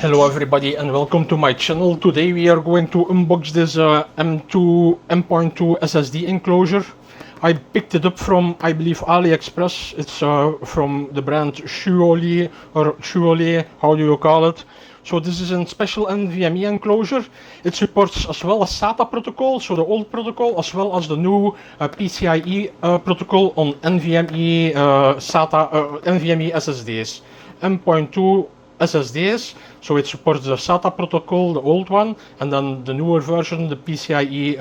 Hello everybody and welcome to my channel. Today we are going to unbox this M.2 SSD enclosure. I picked it up from, I believe, AliExpress. It's from the brand Shuole, or Shuole, how do you call it? So this is a special NVMe enclosure. It supports as well as SATA protocol, so the old protocol, as well as the new pcie protocol on NVMe SATA NVMe SSDs, M.2 SSDs. So it supports the SATA protocol, the old one, and then the newer version, the pcie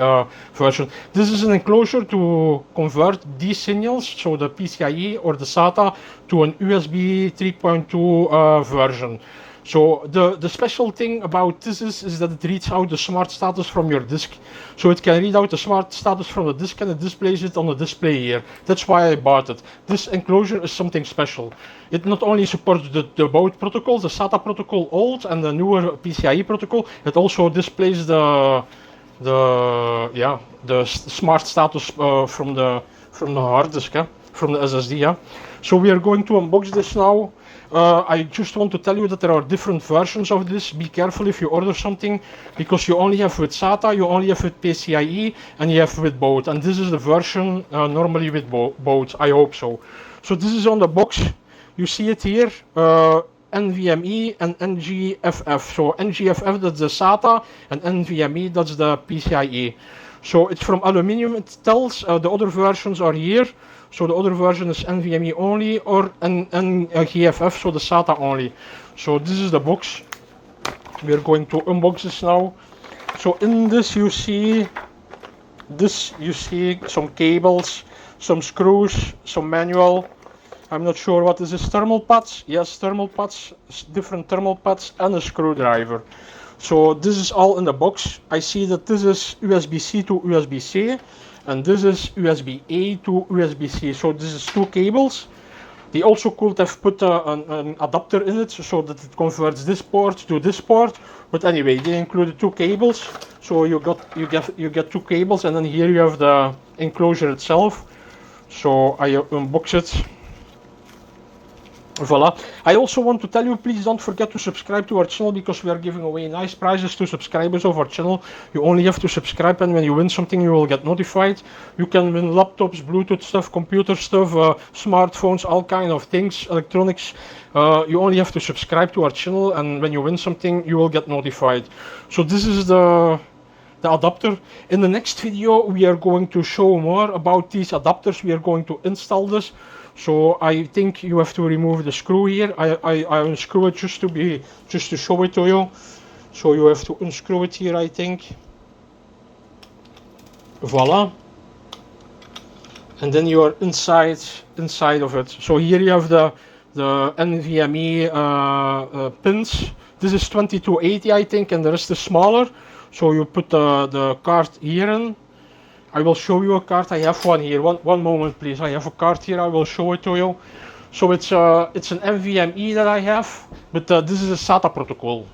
version. This is an enclosure to convert these signals, so the pcie or the SATA, to an USB 3.2 version. So the special thing about this is that it reads out the smart status from your disk. So it can read out the smart status from the disk and it displays it on the display here. That's why I bought it. This enclosure is something special. It not only supports the both protocols, the SATA protocol old and the newer PCIe protocol, it also displays the smart status from the hard disk, from the SSD. So we are going to unbox this now. I just want to tell you that there are different versions of this. Be careful if you order something, because you only have with SATA, you only have with PCIe, and you have with both. And this is the version normally with both. I hope so. So this is on the box. You see it here. NVMe and NGFF. So NGFF, that's the SATA, and NVMe, that's the PCIe. So it's from aluminum, it tells. The other versions are here. So the other version is NVMe only, or NGFF, so the SATA only. So this is the box. We are going to unbox this now. So in this you see some cables, some screws, some manual. I'm not sure what this is. Thermal pads. Yes, thermal pads, different thermal pads, and a screwdriver. So this is all in the box. I see that this is USB-C to USB-C, and this is USB-A to USB-C. So this is two cables. They also could have put an adapter in it so that it converts this port to this port. But anyway, they included two cables. So you get two cables, and then here you have the enclosure itself. So I unbox it. Voila. I also want to tell you, please don't forget to subscribe to our channel, because we are giving away nice prizes to subscribers of our channel. You only have to subscribe, and when you win something you will get notified. You can win laptops, Bluetooth stuff, computer stuff, smartphones, all kind of things, electronics. You only have to subscribe to our channel, and when you win something you will get notified. So this is the adapter. In the next video we are going to show more about these adapters. We are going to install this. So I think you have to remove the screw here. I unscrew it just to show it to you. So you have to unscrew it here, I think. Voila. And then you are inside of it. So here you have the NVMe pins. This is 2280, I think, and the rest is smaller. So you put the card here in. I will show you a card. I have one here. One moment, please. I have a card here. I will show it to you. So it's an NVMe that I have, but this is a SATA protocol.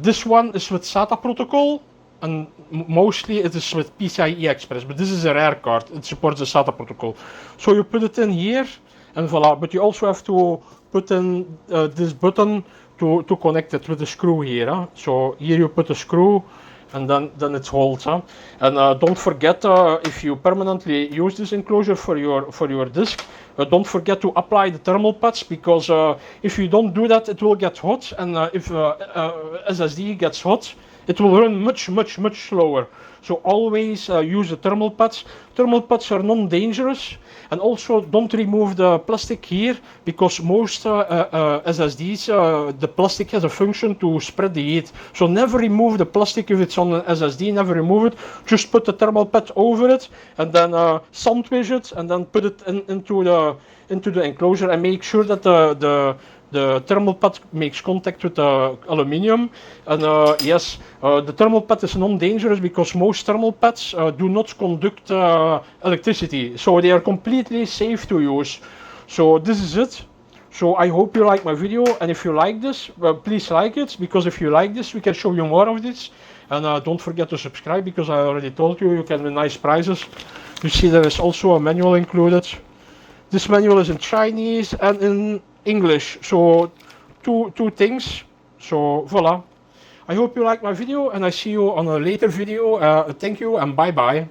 This one is with SATA protocol, and mostly it is with PCIe Express. But this is a rare card. It supports the SATA protocol. So you put it in here, and voila. But you also have to put in this button to connect it with the screw here. So here you put a screw, and then it holds. And don't forget, if you permanently use this enclosure for your disk, don't forget to apply the thermal pads, because if you don't do that it will get hot, and if SSD gets hot it will run much slower. So always use the thermal pads. Thermal pads are non-dangerous, and also don't remove the plastic here, because most SSDs, the plastic has a function to spread the heat. So never remove the plastic if it's on an SSD, never remove it. Just put the thermal pad over it, and then sandwich it, and then put it into the enclosure, and make sure that the thermal pad makes contact with the aluminum. And yes, the thermal pad is non-dangerous, because most thermal pads do not conduct electricity, so they are completely safe to use. So this is it. So I hope you like my video, and if you like this, please like it, because if you like this we can show you more of this. And don't forget to subscribe, because I already told you can win nice prizes. You see there is also a manual included. This manual is in Chinese and in English, so two things. So voila. I hope you liked my video, and I see you on a later video. Thank you and bye bye.